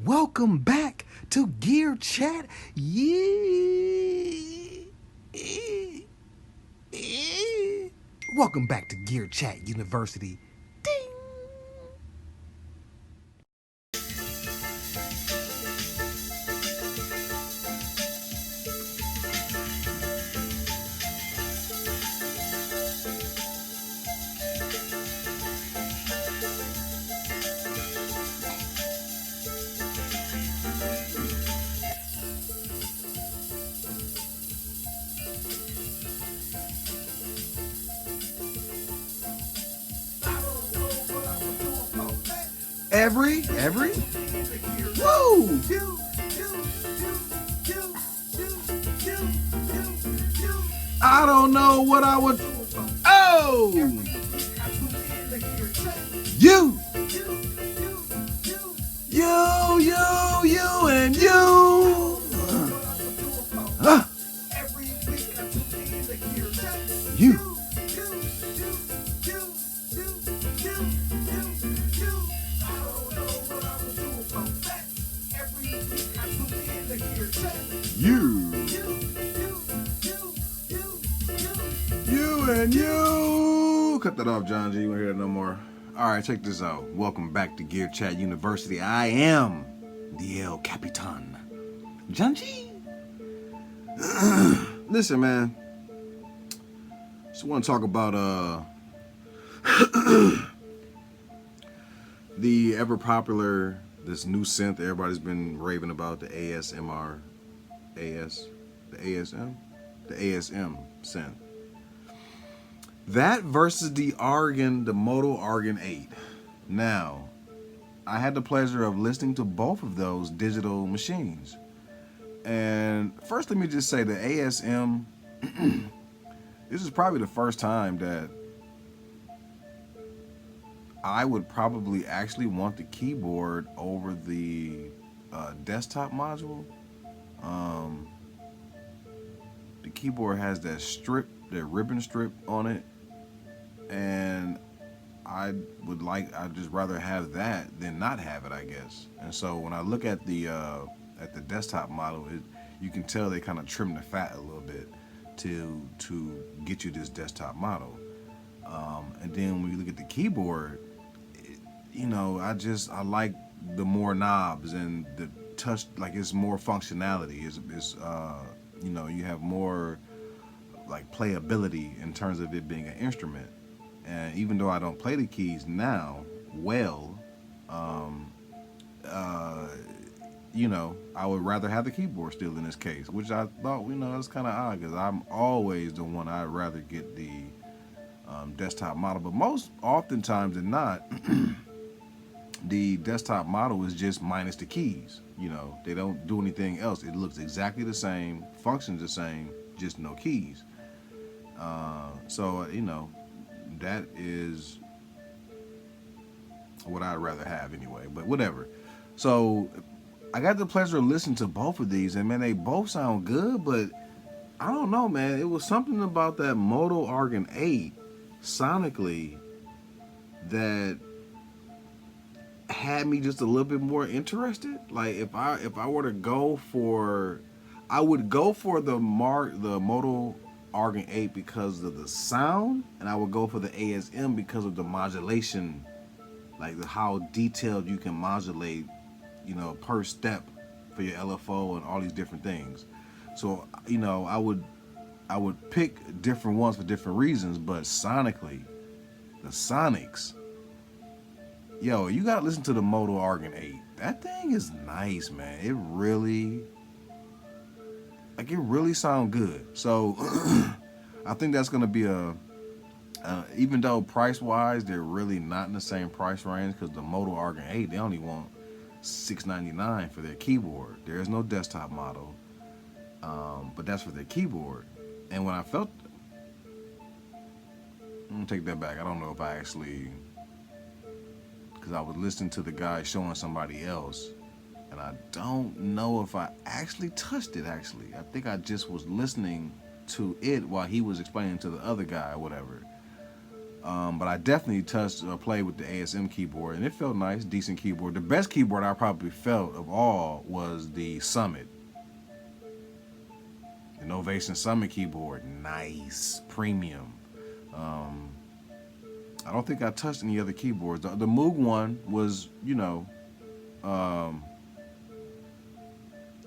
Welcome back to Gear Chat. Yeah. Welcome back to Gear Chat University. Ding. Every woo. I don't know what I would. Oh, you, and you. You. You and you. Cut that off, John G. You won't hear that no more. All right, check this out. Welcome back to Gear Chat University. I am the El Capitan, John G. Listen, man. Just want to talk about the ever popular, this new synth everybody's been raving about, the ASMR, the ASM synth. That versus the Argon, the Modal Argon8. Now, I had the pleasure of listening to both of those digital machines. And first, let me just say the ASM, this is probably the first time that I would probably actually want the keyboard over the desktop module. The keyboard has that strip, that ribbon strip on it, and I'd just rather have that than not have it, I guess. And so when I look at the desktop model, you can tell they kind of trim the fat a little bit to get you this desktop model. And then when you look at the keyboard, I like the more knobs and the touch, like it's more functionality. It's you have more like playability in terms of it being an instrument. And even though I don't play the keys now well, I would rather have the keyboard still in this case, which I thought, it's kind of odd because I'm always the one I'd rather get the desktop model. But most oftentimes than not, the desktop model is just minus the keys. They don't do anything else. It looks exactly the same, functions the same, just no keys. So that is what I'd rather have anyway, but whatever. So I got the pleasure of listening to both of these, and man, they both sound good, but I don't know, man. It was something about that Modal Argon8 sonically that had me just a little bit more interested. Like if I were to go for, I would go for the Modal Argon8 because of the sound, and I would go for the ASM because of the modulation, like how detailed you can modulate, per step for your LFO and all these different things. So I would pick different ones for different reasons, but sonically, the sonics, you gotta listen to the Modal Argon8. That thing is nice, man. It really sound good. So I think that's gonna be even though price wise they're really not in the same price range, because the Modal Argon8, they only want $699 for their keyboard. There is no desktop model, but that's for their keyboard. And when I felt, I'm gonna take that back. I don't know if I actually, because I was listening to the guy showing somebody else, and I don't know if I actually touched it. I think I just was listening to it while he was explaining to the other guy or whatever. But I definitely played with the ASM keyboard, and it felt nice, decent keyboard. The best keyboard I probably felt of all was the Summit, the Novation Summit keyboard. Nice, premium. Um, I don't think I touched any other keyboards. The Moog one was, um,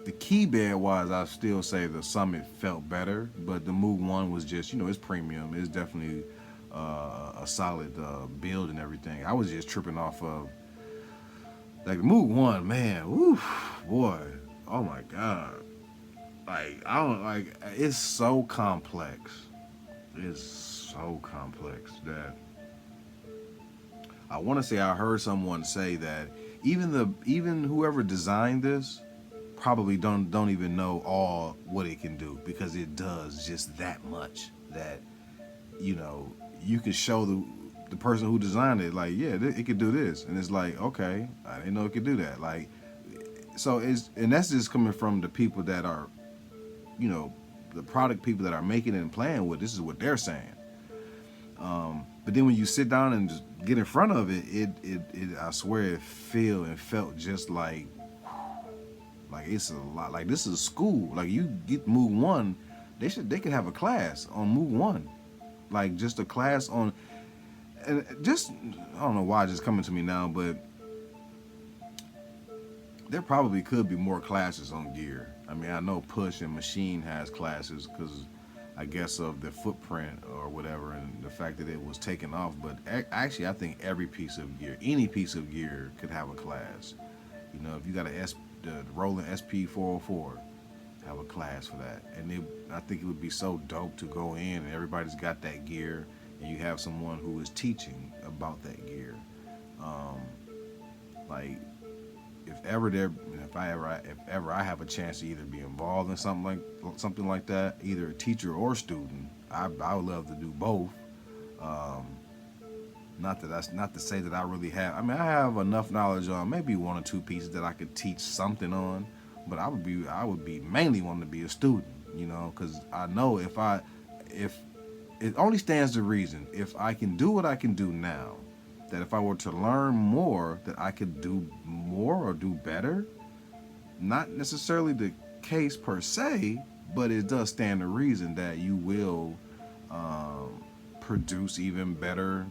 the keyboard wise, I still say the Summit felt better, but the Moog one was just, it's premium. It's definitely a solid build and everything. I was just tripping off of like the Moog one, man. Woo, boy, oh my god. Like I don't like. It's so complex. It's so complex that I want to say I heard someone say that even whoever designed this probably don't even know all what it can do, because it does just that much that you can show the person who designed it, like, yeah, it could do this, and it's like, okay, I didn't know it could do that. Like, so and that's just coming from the people that are, the product people that are making it and playing with. This is what they're saying. But then when you sit down and just get in front of it, I swear it felt just like it's a lot. Like, this is school. Like, you get Moog 1, they could have a class on Moog 1. Like, just a class on, and just, I don't know why it's just coming to me now, but there probably could be more classes on gear. I mean, I know Push and Machine has classes because I guess of the footprint or whatever, and the fact that it was taken off. But actually, I think every piece of gear, any piece of gear, could have a class. If you got the Roland SP404, have a class for that. And I think it would be so dope to go in and everybody's got that gear, and you have someone who is teaching about that gear. Like, if ever I have a chance to either be involved in something like that, either a teacher or student, I would love to do both. Not to say that I really have. I mean, I have enough knowledge on maybe one or two pieces that I could teach something on, but I would be mainly wanting to be a student, because I know if it only stands to reason, if I can do what I can do now, that if I were to learn more, that I could do more or do better. Not necessarily the case per se, but it does stand to reason that you will produce even better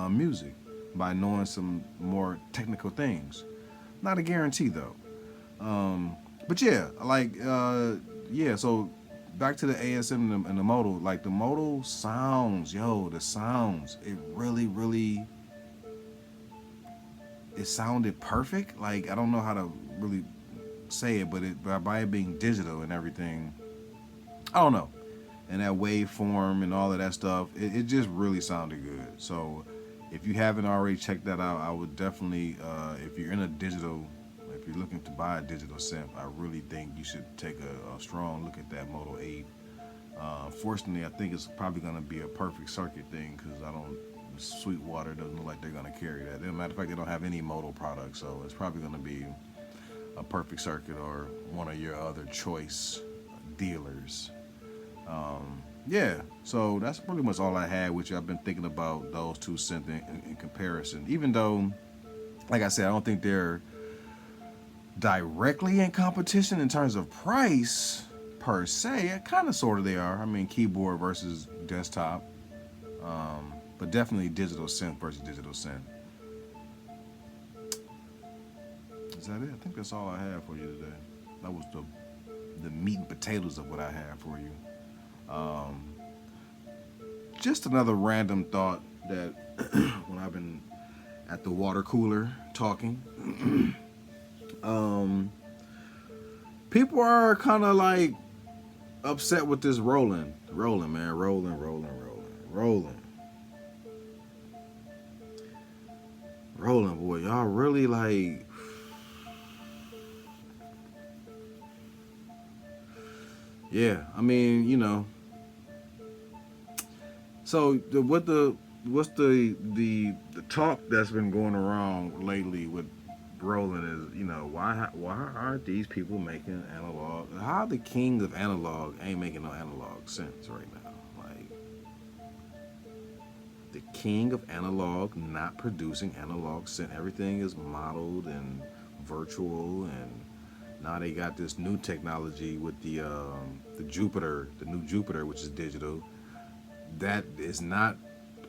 music by knowing some more technical things. Not a guarantee though. But yeah, so back to the ASM and the modal. Like, the modal sounds, the sounds, it really, really, it sounded perfect. Like, I don't know how to really say it, but by it being digital and everything, I don't know. And that waveform and all of that stuff, it just really sounded good. So if you haven't already checked that out, I would definitely, if you're looking to buy a digital synth, I really think you should take a strong look at that Modal 8. Fortunately, I think it's probably going to be a perfect circuit thing, because Sweetwater doesn't look like they're going to carry that. As a matter of fact, they don't have any modal products, so it's probably going to be a perfect circuit or one of your other choice dealers. So that's pretty much all I had with you. I've been thinking about those two synths in comparison, even though, like I said, I don't think they're directly in competition in terms of price per se. Kind of, sort of, they are. I mean, keyboard versus desktop, but definitely digital synth versus digital synth. Is that it? I think that's all I have for you today. That was the meat and potatoes of what I have for you. Just another random thought that when I've been at the water cooler talking, people are kind of like upset with this Roland, man, Roland, boy, y'all really like. Yeah, I mean, So what's the talk that's been going around lately with Roland is, why aren't these people making analog? How the kings of analog ain't making no analog sense right now? Like, the king of analog, not producing analog synth. Everything is modeled and virtual, and now they got this new technology with the Jupiter, the new Jupiter, which is digital. That is not,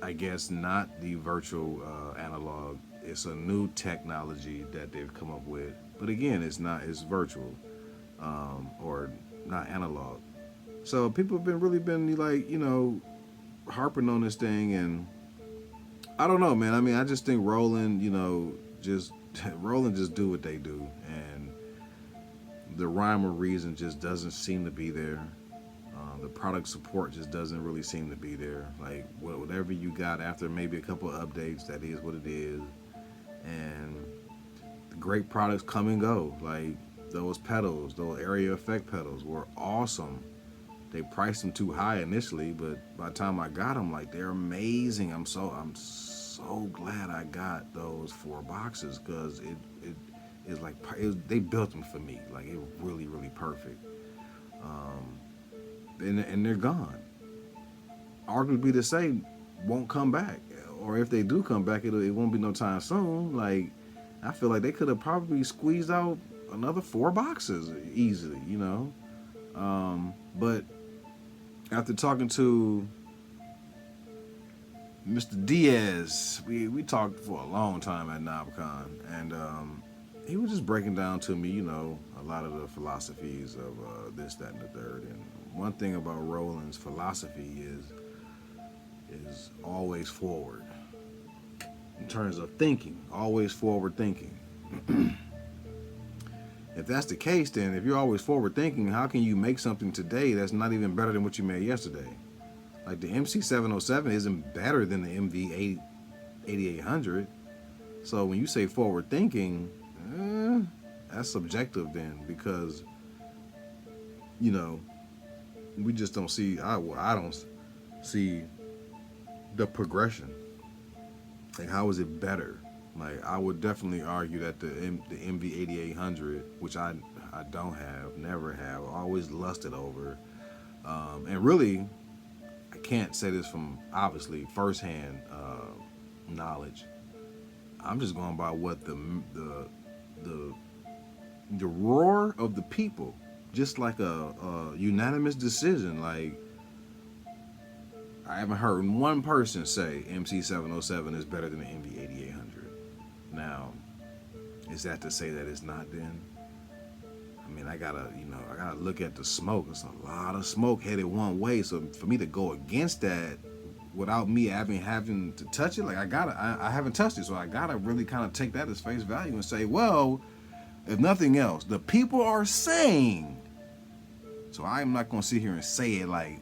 I guess, not the virtual analog. It's a new technology that they've come up with. But again, it's not. It's virtual, or not analog. So people have been really been like, harping on this thing, and I don't know, man. I mean, I just think Roland, just Roland just do what they do, and the rhyme or reason just doesn't seem to be there. The product support just doesn't really seem to be there. Like whatever you got after maybe a couple of updates, that is what it is. And the great products come and go. Like those pedals, those area effect pedals were awesome. They priced them too high initially, but by the time I got them, like they're amazing. I'm so glad I got those 4 boxes, because it is like they built them for me. Like it was really, really perfect. And they're gone. Arguably to say won't come back, or if they do come back, it won't be no time soon. Like I feel like they could have probably squeezed out another 4 boxes easily, But after talking to Mr. Diaz, we talked for a long time at NobCon, and he was just breaking down to me, a lot of the philosophies of this, that, and the third. And one thing about Roland's philosophy is always forward. In terms of thinking, always forward thinking. If that's the case, then if you're always forward thinking, how can you make something today that's not even better than what you made yesterday? Like the MC707 isn't better than the MV8800. So when you say forward thinking, that's subjective then, because we just don't see. I don't see the progression. Like, how is it better? Like, I would definitely argue that the MV8800, which I don't have, never have, always lusted over, and really, I can't say this from obviously firsthand knowledge. I'm just going by what the roar of the people, just like a unanimous decision. Like, I haven't heard one person say MC707 is better than the MV8800. Now, is that to say that it's not then? I mean, I gotta look at the smoke. It's a lot of smoke headed one way. So for me to go against that without me having to touch it, like I haven't touched it. So I gotta really kind of take that as face value and say, well, if nothing else, the people are saying. So I'm not gonna sit here and say it like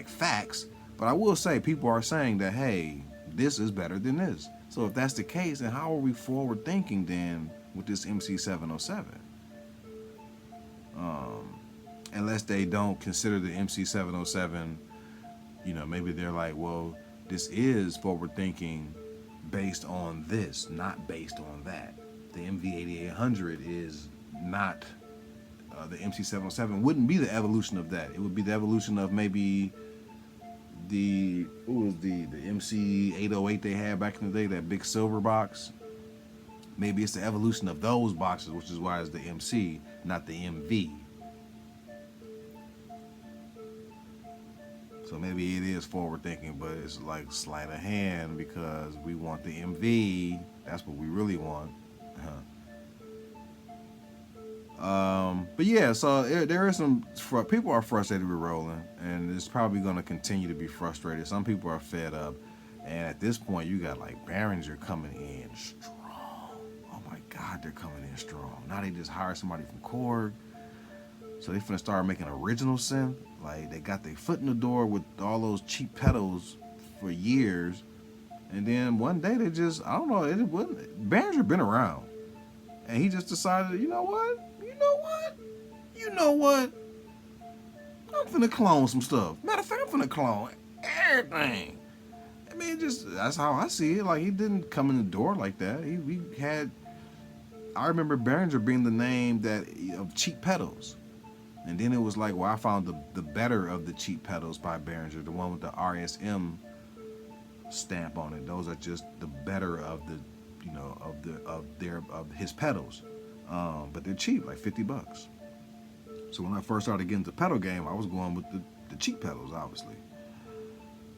facts, but I will say people are saying that, hey, this is better than this. So if that's the case, then how are we forward thinking then with this MC707? Unless they don't consider the MC707, maybe they're like, well, this is forward thinking based on this, not based on that. The MV8800 is not, the MC707 wouldn't be the evolution of that. It would be the evolution of maybe the MC808 they had back in the day, that big silver box. Maybe it's the evolution of those boxes, which is why it's the MC, not the MV. So maybe it is forward thinking, but it's like sleight of hand, because we want the MV. That's what we really want. But yeah, so there is some people are frustrated with Roland, and it's probably going to continue to be frustrated. Some people are fed up, and at this point, you got like Behringer coming in strong. Oh my God, they're coming in strong. Now they just hired somebody from Korg, so they finna start making original synth. Like, they got their foot in the door with all those cheap pedals for years, and then one day they just, I don't know, it wasn't. Behringer been around, and he just decided, you know what? I'm finna clone some stuff. Matter of fact, I'm finna clone everything. I mean, that's how I see it. Like, he didn't come in the door like that. I remember Behringer being the name of cheap pedals. And then it was like, well, I found the better of the cheap pedals by Behringer, the one with the RSM stamp on it. Those are just the better of the, you know, of his pedals. But they're cheap, like $50. So when I first started getting the pedal game, I was going with the cheap pedals, obviously.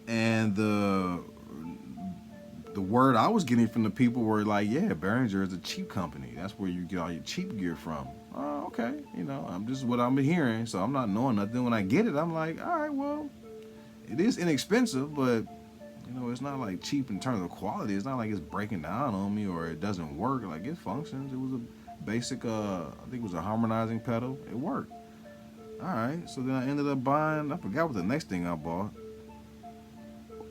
And the word I was getting from the people were like, yeah, Behringer is a cheap company. That's where you get all your cheap gear from. Oh, okay. You know, this is what I'm hearing, so I'm not knowing nothing. When I get it, I'm like, all right, well, it is inexpensive, but, you know, it's not like cheap in terms of quality. It's not like it's breaking down on me or it doesn't work. Like, it functions. It was a basic, I think it was a harmonizing pedal. It worked. All right, so then I ended up buying, I forgot what the next thing I bought.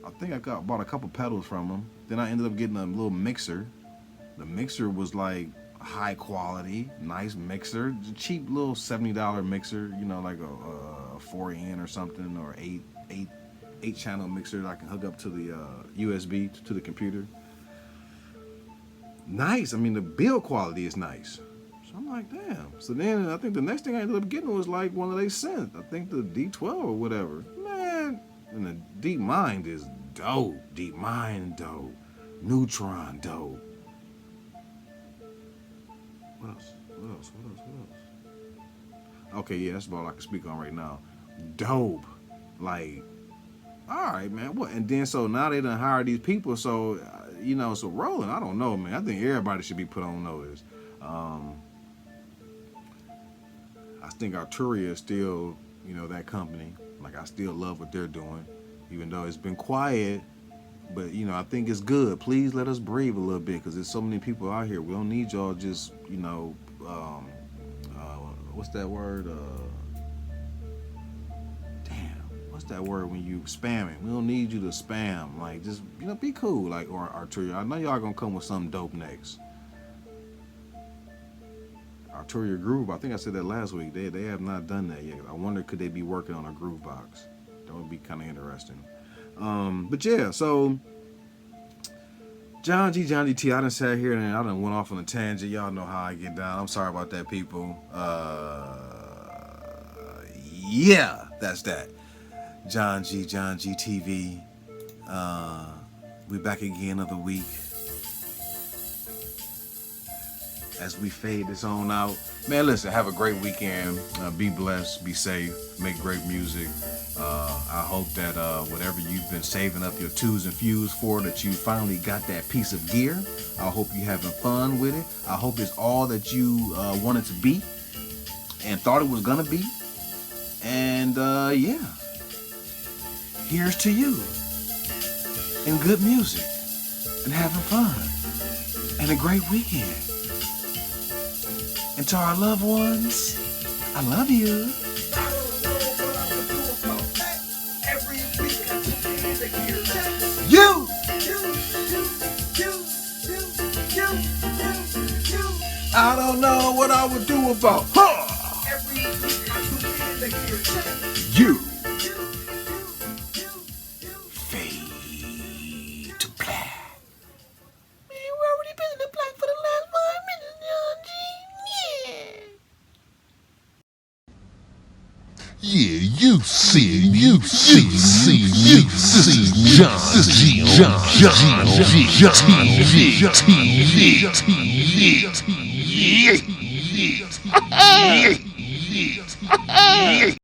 I think I bought a couple pedals from them. Then I ended up getting a little mixer. The mixer was like high quality, nice mixer, cheap little $70 mixer, you know, like a 4N or something, or eight channel mixer that I can hook up to the USB to the computer. Nice. I mean, the build quality is nice. So I'm like, damn. So then I think the next thing I ended up getting was like one of they sent. I think the D12 or whatever. Man, and the Deep Mind is dope. Deep Mind dope. Neutron dope. What else? Okay, yeah, that's about all I can speak on right now. Dope. Like, all right, man. What? And then so now they done hire these people. So, you know, so Roland, I don't know, man. I think everybody should be put on notice. I think Arturia is still, you know, that company. Like, I still love what they're doing, even though it's been quiet. But, you know, I think it's good. Please let us breathe a little bit, because there's so many people out here. We don't need y'all just, you know, what's that word? What's that word when you spamming? We don't need you to spam. Like, just, you know, be cool. Like, or Arturia. I know y'all gonna come with something dope next. Arturia Groove, I think I said that last week. They have not done that yet. I wonder, could they be working on a groove box? That would be kind of interesting. But yeah, so John G T, I done sat here and I done went off on a tangent. Y'all know how I get down. I'm sorry about that, people. Yeah, that's that. John G TV. We back again another week. As we fade this on out. Man, listen, have a great weekend. Be blessed, be safe, make great music. I hope that whatever you've been saving up your twos and fews for, that you finally got that piece of gear. I hope you're having fun with it. I hope it's all that you wanted to be and thought it was gonna be. And yeah, here's to you and good music and having fun and a great weekend. And to our loved ones, I love you. You. I don't know what I would do about you. Fade to black. Man, we already been in the black for the last 5 minutes, John G. Yeah, you see, John G.